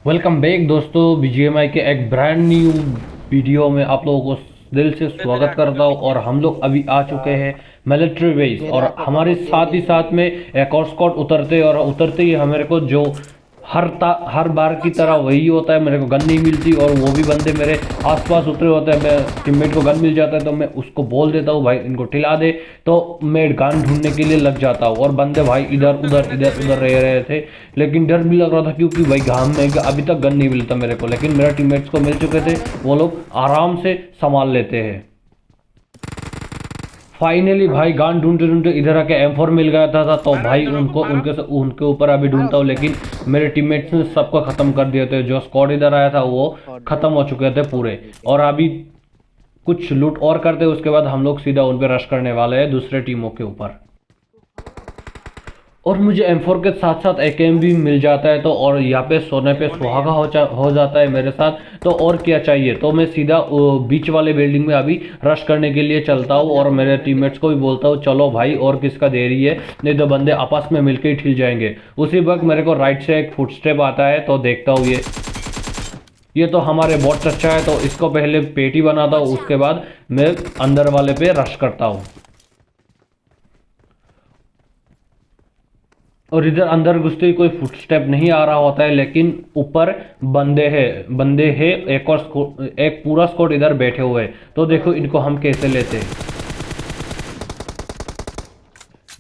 Welcome back दोस्तों, BGMI के एक ब्रांड न्यू वीडियो में आप लोगों को दिल से स्वागत करता हूँ। और हम लोग अभी आ चुके हैं मिलिट्री बेस, मेरे और आंखों का हमारे फोन साथ ही साथ में एक और स्क्वाड उतरते ही हमारे को जो हर बार की तरह वही होता है, मेरे को गन नहीं मिलती और वो भी बंदे मेरे आसपास उतरे होते हैं। मैं टीममेट को गन मिल जाता है तो मैं उसको बोल देता हूँ भाई इनको ठिला दे, तो मैं गन ढूंढने के लिए लग जाता हूँ। और बंदे भाई इधर उधर रह रहे थे, लेकिन डर भी लग रहा था क्योंकि भाई घाम में अभी तक गन नहीं मिलता मेरे को, लेकिन मेरे टीममेट्स को मिल चुके थे। वो लोग आराम से संभाल लेते हैं। फाइनली भाई गान ढूंढते ढूंढते इधर आके M4 मिल गया था तो भाई उनको उनके ऊपर अभी ढूंढता हूँ, लेकिन मेरे टीममेट्स ने सबको खत्म कर दिए थे। जो स्क्वाड इधर आया था वो खत्म हो चुके थे पूरे। और अभी कुछ लूट और करते उसके बाद हम लोग सीधा उन पर रश करने वाले हैं दूसरे टीमों के ऊपर। और मुझे M4 के साथ साथ AKM भी मिल जाता है, तो और यहाँ पे सोने पे सुहागा हो जाता है मेरे साथ। तो और क्या चाहिए, तो मैं सीधा बीच वाले बिल्डिंग में अभी रश करने के लिए चलता हूँ और मेरे टीममेट्स को भी बोलता हूँ चलो भाई और किसका देरी है, नहीं तो बंदे आपस में मिलकर ही ठिल जाएंगे। उसी वक्त मेरे को राइट से एक फुटस्टेप आता है तो देखता हूँ ये तो हमारे बॉट चच्चा है, तो इसको पहले पेटी बनाता हूँ, उसके बाद मैं अंदर वाले पे रश करता हूँ। और इधर अंदर घुसते ही कोई फुटस्टेप नहीं आ रहा होता है, लेकिन ऊपर बंदे हैं एक पूरा स्क्वाड इधर बैठे हुए हैं। तो देखो इनको हम कैसे लेते हैं।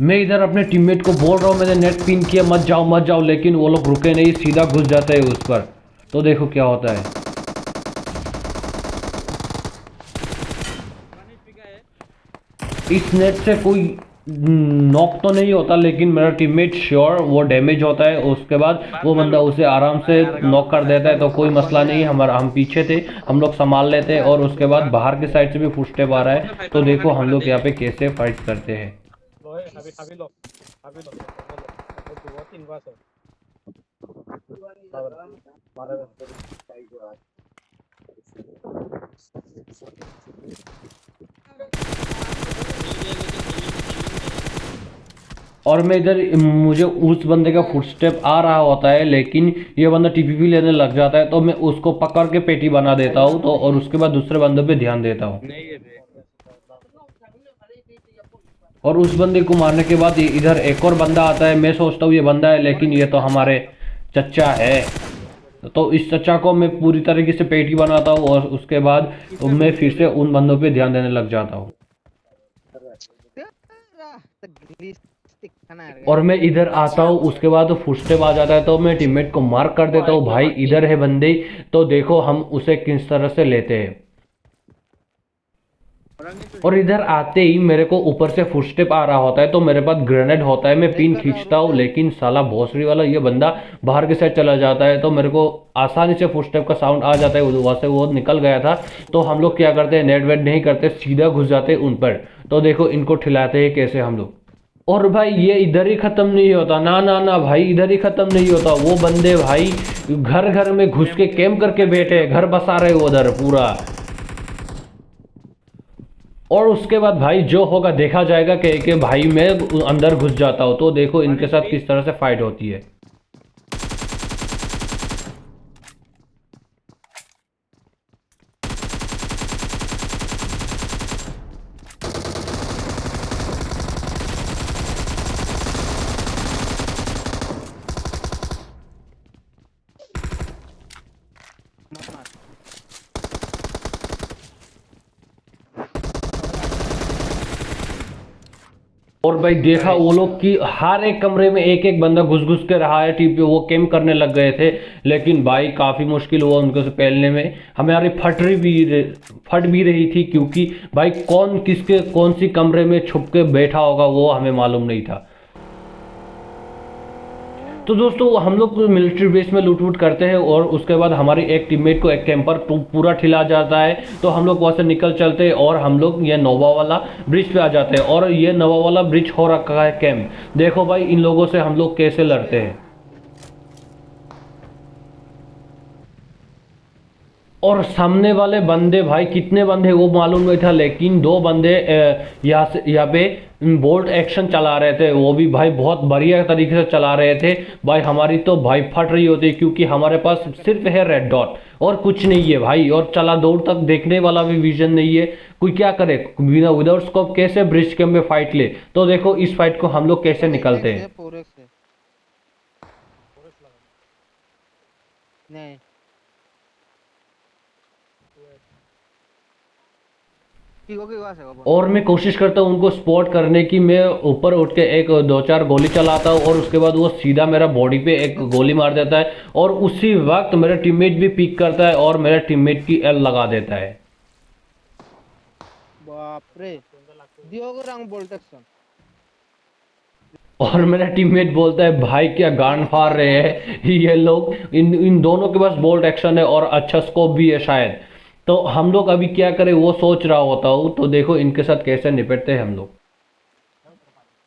मैं इधर अपने टीममेट को बोल रहा हूँ, मैंने नेट पिन किया मत जाओ, लेकिन वो लोग रुके नहीं, सीधा घुस जाते हैं उस पर। तो देखो क्या होता है। इस नेट से कोई नॉक तो नहीं होता, लेकिन मेरा टीममेट श्योर वो डैमेज होता है। उसके बाद वो बंदा उसे आराम से नॉक कर देता है, तो कोई मसला नहीं। हम पीछे थे, हम लोग संभाल लेते हैं। और उसके बाद बाहर के साइड से भी फुटस्टेप आ रहा है, तो देखो हम लोग यहाँ पे कैसे फाइट करते हैं। और मैं इधर मुझे उस बंदे का फुटस्टेप आ रहा होता है, लेकिन ये बंदा टीपीपी लेने लग जाता है, तो मैं उसको पकड़ के पेटी बना देता हूँ, तो और उसके बाद दूसरे बंदे पे ध्यान देता हूँ। और उस बंदे को मारने के बाद इधर एक और बंदा आता है। मैं सोचता हूँ ये बंदा है, लेकिन ये तो हमारे चच्चा है। तो इस चच्चा को मैं पूरी तरीके से पेटी बनाता हूँ और उसके बाद मैं फिर से उन बंदों पे ध्यान देने लग जाता हूँ। और मैं इधर आता हूँ, उसके बाद फुटस्टेप आ जाता है, तो मैं टीममेट को मार्क कर देता हूँ भाई इधर है बंदे। तो देखो हम उसे किस तरह से लेते हैं। और इधर आते ही मेरे को ऊपर से फुटस्टेप आ रहा होता है, तो मेरे पास ग्रेनेड होता है। मैं पिन खींचता हूँ, लेकिन साला भोसड़ी वाला ये बंदा बाहर की साइड चला जाता है, तो मेरे को आसानी से फुटस्टेप का साउंड आ जाता है। वहां से वो निकल गया था। तो हम लोग क्या करते हैं, नेट वेट नहीं करते, सीधा घुस जाते हैं उन पर। तो देखो इनको ठिलाते हैं कैसे हम लोग। और भाई ये इधर ही खत्म नहीं होता, ना ना ना भाई, इधर ही खत्म नहीं होता। वो बंदे भाई घर घर में घुस के कैंप करके बैठे, घर बसा रहे उधर पूरा। और उसके बाद भाई जो होगा देखा जाएगा कि भाई मैं अंदर घुस जाता हूँ, तो देखो इनके साथ किस तरह से फाइट होती है। और भाई देखा वो लोग कि हर एक कमरे में एक एक बंदा घुस घुस के रहा है, टीपी वो कैंप करने लग गए थे। लेकिन भाई काफ़ी मुश्किल हुआ उनको से पहलने में। हमारी फट भी रही थी, क्योंकि भाई कौन सी कमरे में छुप के बैठा होगा वो हमें मालूम नहीं था। तो दोस्तों हम लोग मिलिट्री बेस में लूट वूट करते हैं, और उसके बाद हमारी एक टीममेट को एक कैंपर पूरा ठिला जाता है। तो हम लोग वहाँ से निकल चलते हैं और हम लोग ये नोवा वाला ब्रिज पे आ जाते हैं। और ये नोवा वाला ब्रिज हो रखा है कैंप। देखो भाई इन लोगों से हम लोग कैसे लड़ते हैं। और सामने वाले बंदे भाई कितने बंदे वो मालूम नहीं था, लेकिन दो बंदे यहाँ पे बोल्ट एक्शन चला रहे थे, वो भी भाई बहुत बढ़िया तरीके से चला रहे थे भाई। हमारी तो भाई फट रही होती क्योंकि हमारे पास सिर्फ है रेड डॉट और कुछ नहीं है भाई, और चला दूर तक देखने वाला भी विजन नहीं है। कोई क्या करे बिना विदाउट स्कोप कैसे ब्रिज कैम्प में फाइट ले। तो देखो इस फाइट को हम लोग कैसे निकलते हैं। नहीं और मैं कोशिश करता हूँ उनको स्पॉट करने की। मैं ऊपर उठ के एक दो चार गोली चलाता हूँ और उसके बाद वो सीधा मेरा बॉडी पे एक गोली मार देता है, और उसी वक्त मेरा टीममेट भी पिक करता है और मेरा टीममेट की एल लगा देता है। बाप रे, दियोगो रंग बोल्ट एक्शन। और मेरा टीममेट बोलता है भाई क्या गांड फाड़ रहे हैं ये लोग, इन दोनों के पास बोल्ट एक्शन है और अच्छा स्कोप भी है शायद। तो हम लोग अभी क्या करें वो सोच रहा होता हूँ। तो देखो इनके साथ कैसे निपटते हैं हम लोग।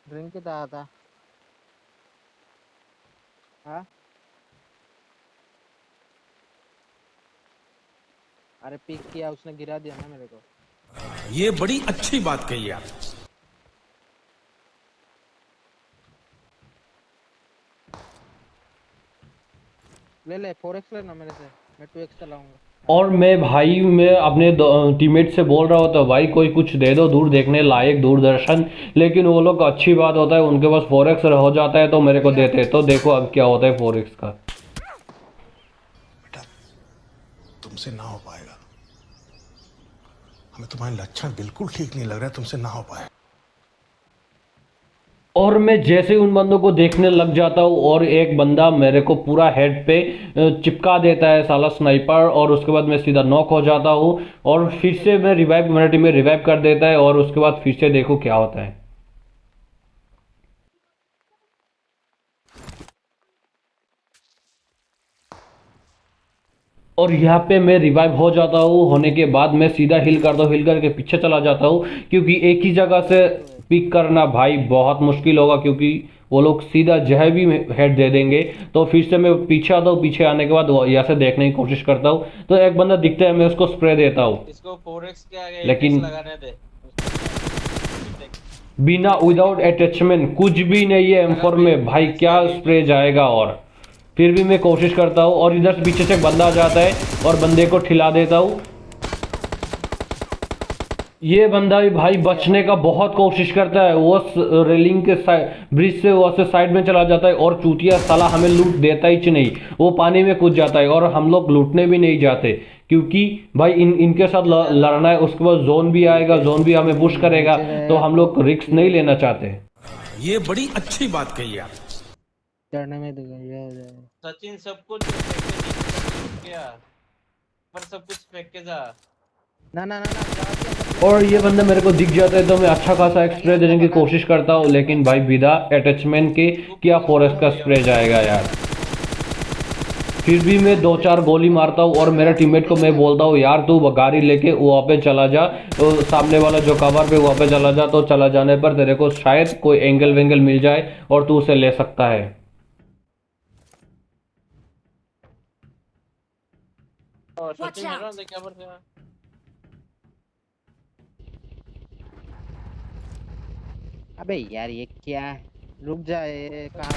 ड्रिंक कितना था? हाँ अरे पिक किया उसने, गिरा दिया ना मेरे को। ये बड़ी अच्छी बात कही आप। ले 4x लेना मेरे से, मैं 2x चलाऊंगा। और मैं अपने टीममेट से बोल रहा होता भाई कोई कुछ दे दो दूर देखने लायक दूरदर्शन, लेकिन वो लोग अच्छी बात होता है उनके पास 4x हो जाता है तो मेरे को देते। तो देखो अब क्या होता है 4x का। बेटा तुमसे ना हो पाएगा, हमें तुम्हारे लक्षण बिल्कुल ठीक नहीं लग रहा है, तुमसे ना हो पाए। और मैं जैसे उन बंदों को देखने लग जाता हूँ और एक बंदा मेरे को पूरा हेड पे चिपका देता है साला स्नाइपर, और उसके बाद मैं सीधा नॉक हो जाता हूँ और फिर से मैं रिवाइव, मेरा टीम में रिवाइव कर देता है, और उसके बाद फिर से देखो क्या होता है। और यहाँ पे मैं रिवाइव हो जाता हूँ, होने के बाद मैं सीधा हिल करता हूँ, हिल करके पीछे चला जाता हूँ क्योंकि एक ही जगह से पिक करना भाई बहुत मुश्किल होगा, क्योंकि वो लोग सीधा जहाँ भी हेड दे देंगे। तो फिर से मैं पीछे आता हूँ, पीछे आने के बाद यहाँ से देखने की कोशिश करता हूँ। तो एक बंदा दिखता है, मैं उसको स्प्रे देता हूँ, इसको 4x के आगे लेकिन लगाने दे। बिना विदाउट अटैचमेंट कुछ भी नहीं है M4 में भाई, क्या स्प्रे जाएगा। और फिर भी मैं कोशिश करता हूँ, और इधर से पीछे से एक बंदा आ जाता है और बंदे को ठिला देता हूँ। ये बंदा भी भाई बचने का बहुत कोशिश करता है, वो रेलिंग के ब्रिज से वो से साइड में चला जाता है, और चूतिया साला हमें लूट देता ही नहीं, वो पानी में कूद जाता है। और हम लोग लूटने भी नहीं जाते क्योंकि भाई इनके साथ लड़ना है, उसके बाद जोन भी आएगा, जोन भी हमें पुश करेगा, तो हम लोग रिस्क नहीं लेना चाहते। ये बड़ी अच्छी बात कही आप। चढ़ने में ये हो जाएगा। सचिन सब कुछ फेंक के जा, पर सब कुछ फेंक के जा। ना और ये बंदा मेरे को दिख जाता है तो मैं अच्छा खासा एक स्प्रे देने की कोशिश करता हूँ, लेकिन भाई बिना अटैचमेंट के क्या 4x का स्प्रे जाएगा यार। फिर भी मैं दो चार गोली मारता हूँ और मेरे टीममेट को मैं बोलता हूँ यार तू गाड़ी लेके वहाँ पे चला जा, तो सामने वाला जो कवर पे वहाँ पे चला जा, तो चला जाने पर तेरे को शायद कोई एंगल वेंगल मिल जाए और तू उसे ले सकता है। और सचिन है ना, देख क्या करते हैं। अबे यार ये क्या है? रुक जा, ये कहाँ?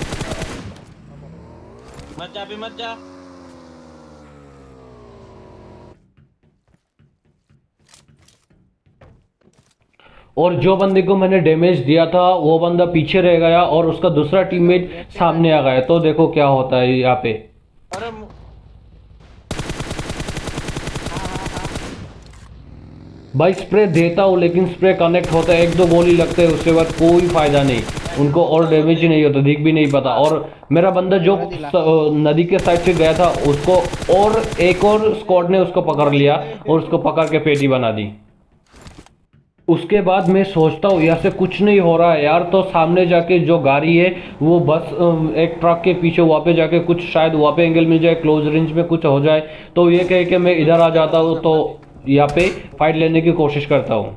मत जा, अभी मत जा। और जो बंदे को मैंने डैमेज दिया था वो बंदा पीछे रह गया और उसका दूसरा टीममेट सामने आ गया। तो देखो क्या होता है यहाँ पे। अरे भाई स्प्रे देता हूँ लेकिन स्प्रे कनेक्ट होता है, एक दो गोली लगते हैं, उसके बाद कोई फायदा नहीं, उनको और डैमेज ही नहीं होता, दिख भी नहीं पता। और मेरा बंदा जो नदी के साइड से गया था उसको और एक और स्क्वाड ने उसको पकड़ लिया और उसको पकड़ के पेटी बना दी। उसके बाद मैं सोचता हूँ यहाँ से कुछ नहीं हो रहा है यार, तो सामने जाके जो गाड़ी है वो बस एक ट्रक के पीछे वहाँ पे जाके कुछ शायद वहाँ पे एंगल मिल जाए, क्लोज रेंज में कुछ हो जाए। तो ये कह के मैं इधर आ जाता हूँ, तो यहाँ पे फाइट लेने की कोशिश करता हूँ,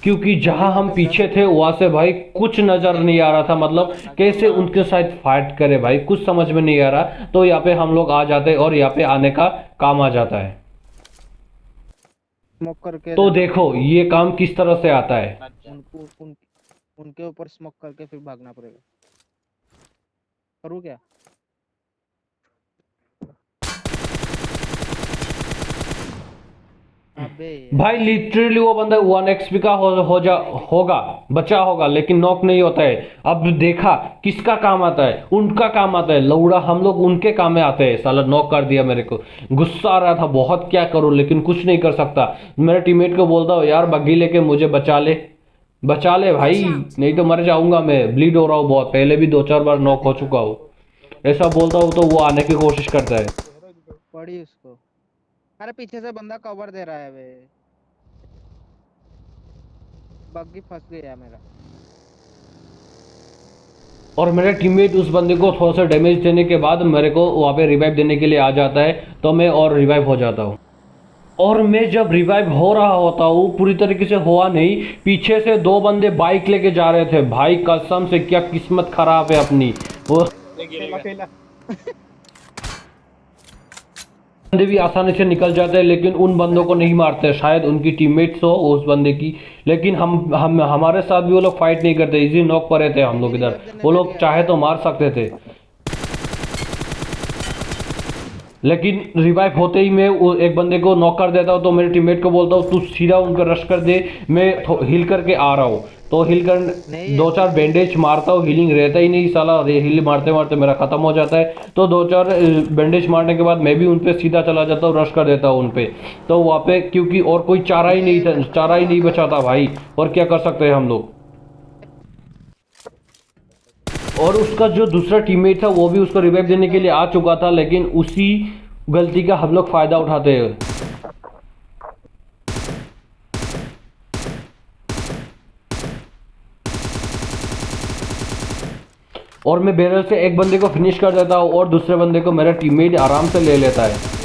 क्योंकि जहाँ हम पीछे थे वहाँ से भाई कुछ नज़र नहीं आ रहा था, मतलब कैसे उनके साथ फाइट करे भाई कुछ समझ में नहीं आ रहा। तो यहाँ पे हम लोग आ जाते और यहाँ पे आने का काम आ जाता है। स्मोक करके तो देना। देखो ये काम किस तरह से आता है। अच्छा उनको उनके ऊपर स्मोक करके फिर भागना पड़ेगा। करूँ क्या? अबे भाई यार। लिटरली वो बंदा 1 XP का होगा, बचा होगा, लेकिन नॉक नहीं होता है। अब देखा किसका काम आता है, उनका काम आता है लौड़ा, हम लोग उनके काम में आते हैं। साला नॉक कर दिया मेरे को, गुस्सा आ रहा था बहुत, क्या करूं लेकिन कुछ नहीं कर सकता। मेरे टीममेट को बोलता हूँ यार बग्गी लेके मुझे बचा ले, बचा ले भाई, नहीं तो मर जाऊंगा मैं, ब्लीड हो रहा हूँ बहुत, पहले भी 2-4 बार नॉक हो चुका हूँ। ऐसा बोलता हूँ तो वो आने की कोशिश करता है। पड़ी उसको। अरे पीछे से बंदा कवर दे रहा है बे। बग्गी फंस गया मेरा। और मेरा टीममेट उस बंदे को थोड़ा सा डैमेज देने के बाद मेरे को वहाँ पे रिवाइव देने के लिए आ जाता है, तो मैं और रिवाइव हो जाता हूँ। और मैं जब रिवाइव हो रहा होता हूँ, पूरी तरीके से हुआ नहीं, पीछे से 2 बंदे बाइक लेके जा रहे थे। भाई कसम से क्या किस्मत खराब है अपनी। वो गिरेगा। बंदे भी आसानी से निकल जाते हैं, लेकिन उन बंदों को नहीं मारते, शायद उनकी टीममेट्स हो उस बंदे की। लेकिन हम हमारे साथ भी वो लोग फाइट नहीं करते, इजी नॉक पर रहते हम लोग इधर। वो लोग चाहे तो मार सकते थे, लेकिन रिवाइव होते ही मैं एक बंदे को नॉक कर देता हूँ, तो मेरे टीममेट को बोलता हूँ तू सीधा उन पर रश कर दे, मैं हिल करके आ रहा हूँ। तो हिल कर नहीं, 2-4 बैंडेज मारता हूँ, हीलिंग रहता ही नहीं साला, हिल मारते मारते मेरा खत्म हो जाता है। तो 2-4 बैंडेज मारने के बाद मैं भी उन पे सीधा चला जाता हूँ, रश कर देता हूँ उन पे। तो वहाँ पे क्योंकि और कोई चारा ही नहीं था, चारा ही नहीं बचा था भाई, और क्या कर सकते हैं हम लोग। और उसका जो दूसरा टीममेट था वो भी उसको रिवाइव देने के लिए आ चुका था, लेकिन उसी गलती का हम लोग फायदा उठाते हैं। और मैं बैरल से एक बंदे को फिनिश कर देता हूँ और दूसरे बंदे को मेरा टीममेट आराम से ले लेता है।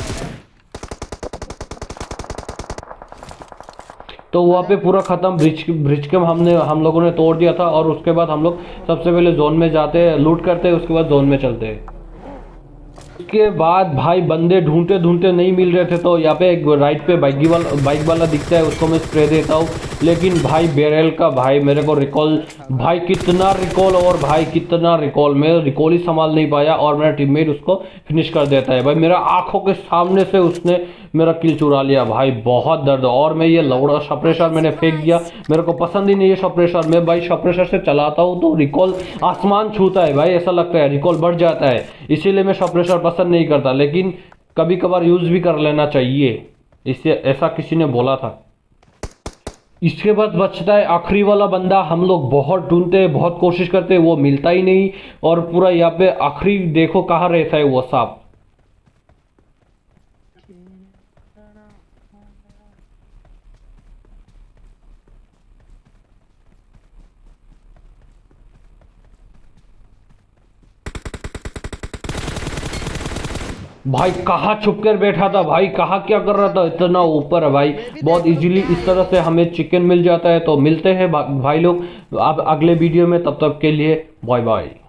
तो वहाँ पे पूरा खत्म, ब्रिज के हम लोगों ने तोड़ दिया था। और उसके बाद हम लोग सबसे पहले जोन में जाते हैं, लूट करते हैं, उसके बाद जोन में चलते हैं। उसके बाद भाई बंदे ढूंढते ढूंढते नहीं मिल रहे थे, तो यहाँ पे एक राइट पे बाइक वाला दिखता है, उसको मैं स्प्रे देता हूँ। लेकिन भाई बेरल का भाई मेरे को रिकॉल, भाई कितना रिकॉल, और भाई कितना रिकॉल, मैं रिकॉल ही संभाल नहीं पाया और मेरा टीममेट उसको फिनिश कर देता है। भाई मेरा आंखों के सामने से उसने मेरा किल चुरा लिया भाई, बहुत दर्द। और मैं ये लौड़ा सप्रेशर मैंने फेंक दिया, मेरे को पसंद ही नहीं है सप्रेशर। मैं भाई सप्रेशर से चलाता हूँ तो रिकॉल आसमान छूता है भाई, ऐसा लगता है रिकॉल बढ़ जाता है, इसीलिए मैं सप्रेशर पसंद नहीं करता। लेकिन कभी कभार यूज़ भी कर लेना चाहिए, इससे ऐसा किसी ने बोला था। इसके बाद बचता है आखिरी वाला बंदा, हम लोग बहुत ढूंढते हैं, बहुत कोशिश करते हैं, वो मिलता ही नहीं। और पूरा यहाँ पे आखिरी देखो कहाँ रहता है वो सांप। भाई कहाँ छुप कर बैठा था भाई, कहाँ क्या कर रहा था, इतना ऊपर है भाई। बहुत इजीली इस तरह से हमें चिकन मिल जाता है। तो मिलते हैं भाई लोग अब अगले वीडियो में, तब तक के लिए बाय बाय।